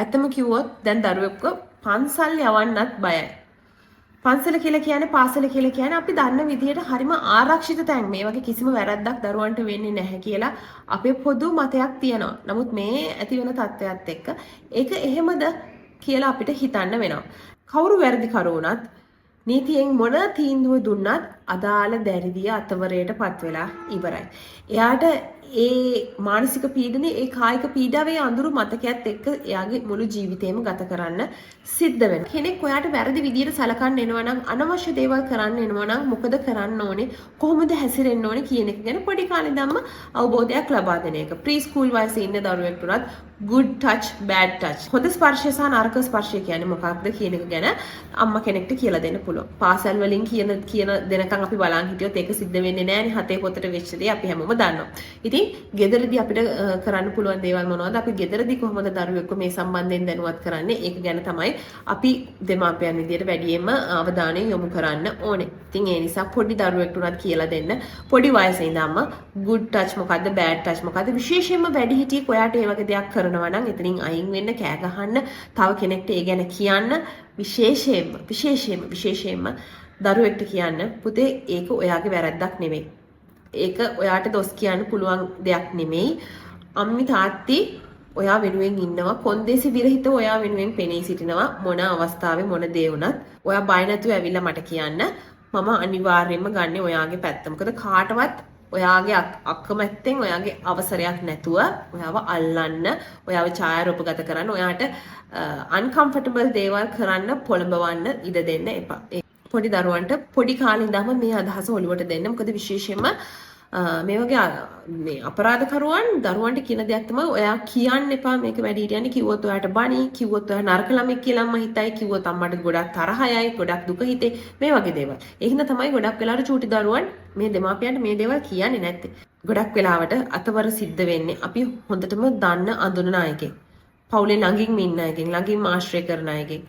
ඇත්තම කිව්වොත් දැන් දරුවෙක්ව පන්සල් යවන්නත් බයයි. පන්සල කියලා කියන්නේ පාසල කියලා කියන්නේ අපි දන්න විදිහට හරිම ආරක්ෂිත තැන්. මේ වගේ කිසිම වැරද්දක් දරුවන්ට වෙන්නේ නැහැ කියලා අපේ පොදු මතයක් තියෙනවා. නමුත් මේ ඇති වෙන තත්ත්වයක් එක්ක ඒක එහෙමද කියලා අපිට හිතන්න වෙනවා. කවුරු වැරදි කරු වුණත් නීතියෙන් මොන තීන්දුව දුන්නත් අදාළ දැරිදිය අතවරයට පත් වෙලා ඉවරයි. එයාට ඒ මානසික පීඩනේ ඒ කායික පීඩාවේ අඳුරු මතකයත් එක්ක එයාගේ මුළු ජීවිතේම ගත කරන්න සිද්ධ වෙනවා. කෙනෙක් ඔයාට වැරදි විදියට සලකන්න එනවා නම් අනවශ්‍ය දේවල් කරන්න එනවා නම් මොකද කරන්න ඕනේ? කොහොමද හැසිරෙන්න ඕනේ කියන එක ගැන පොඩි කාලේ ඉඳන්ම අවබෝධයක් ලබා දෙන එක. ප්‍රී ස්කූල් වයසේ ඉන්න දරුවෙක් උනත් good touch bad touch හොඳ ස්පර්ශය සහ නරක ස්පර්ශය කියන්නේ මොකක්ද කියන එක ගැන අම්මා කෙනෙක්ට කියලා දෙන්න පුළුවන්. පාසල් වලින් කියන දෙනකන් අපි බලන් හිටියොත් ඒක සිද්ධ වෙන්නේ නැහැ නේ. හතේ පොතට වෙච්ච දේ අපි හැමෝම දන්නවා. ඉතින් ගෙදරදී අපිට කරන්න පුළුවන් දේවල් මොනවද? අපි ගෙදරදී කොහොමද දරුවෙක්ව මේ සම්බන්ධයෙන් දැනුවත් කරන්නේ? ඒක ගැන තමයි අපි දෙමාපියන් විදියට වැඩියෙන්ම අවධානය යොමු කරන්න ඕනේ. ඉතින් ඒ නිසා පොඩි දරුවෙක්ට උනත් කියලා දෙන්න. පොඩි වයසේ ඉඳන්ම good touch මොකද්ද bad touch මොකද්ද? විශේෂයෙන්ම වැඩිහිටියෙක් ඔයාට ඒ වගේ දෙයක් කරනවා නම් එතනින් අයින් වෙන්න, කෑ ගහන්න, තව කෙනෙක්ට ඒ ගැන කියන්න, විශේෂයෙන්ම දරුවෙක්ට කියන්න පුතේ ඒක ඔයාගේ වැරද්දක් නෙවෙයි. ඒක ඔයාට දොස් කියන්න පුළුවන් දෙයක් නෙමෙයි. අම්මි තාත්ති ඔයා වෙනුවෙන් ඉන්නවා. කොන්දේසි විරහිත ඔයා වෙනුවෙන් පෙනී සිටිනවා. මොන අවස්ථාවේ මොන දේ වුණත් ඔයා බය නැතුව ඇවිල්ලා මට කියන්න. මම අනිවාර්යයෙන්ම ගන්නෙ ඔයාගේ පැත්ත. මොකද කාටවත් ඔයාගේ අකමැත්තෙන් ඔයාගේ අවසරයක් නැතුව ඔයාව අල්ලන්න, ඔයාව ඡායාරූපගත කරන්න, ඔයාට uncomfortable දේවල් කරන්න පොළඹවන්න ඉඩ දෙන්න එපා. පොඩි දරුවන්ට පොඩි කාලේ ඉඳන්ම මේ අදහස ඔලුවට දෙන්න. මොකද විශේෂයෙන්ම මේ වගේ මේ අපරාධකරුවන් දරුවන්ට කියන දෙයක් තමයි ඔයා කියන්න එපා මේක වැඩි හිටියන්නේ කිව්වොත් ඔයාට බනි කිව්වොත් ඔයා නරක ළමෙක් කියලා අම්මා හිතයි කිව්වොත් අම්මට ගොඩක් තරහයයි ගොඩක් දුක හිතේ මේ වගේ දේවල්. ඒ හින්දා තමයි ගොඩක් වෙලාවට චූටි දරුවන් මේ දෙමාපියන්ට මේ දේවල් කියන්නේ නැත්තේ. ගොඩක් වෙලාවට අතවර සිද්ධ වෙන්නේ අපි හොඳටම දන්න අඳුනන අයගෙන්. පවුලේ ළඟින්ම ඉන්න අයගෙන්, ළඟින්ම ආශ්‍රය කරන අයගෙන්.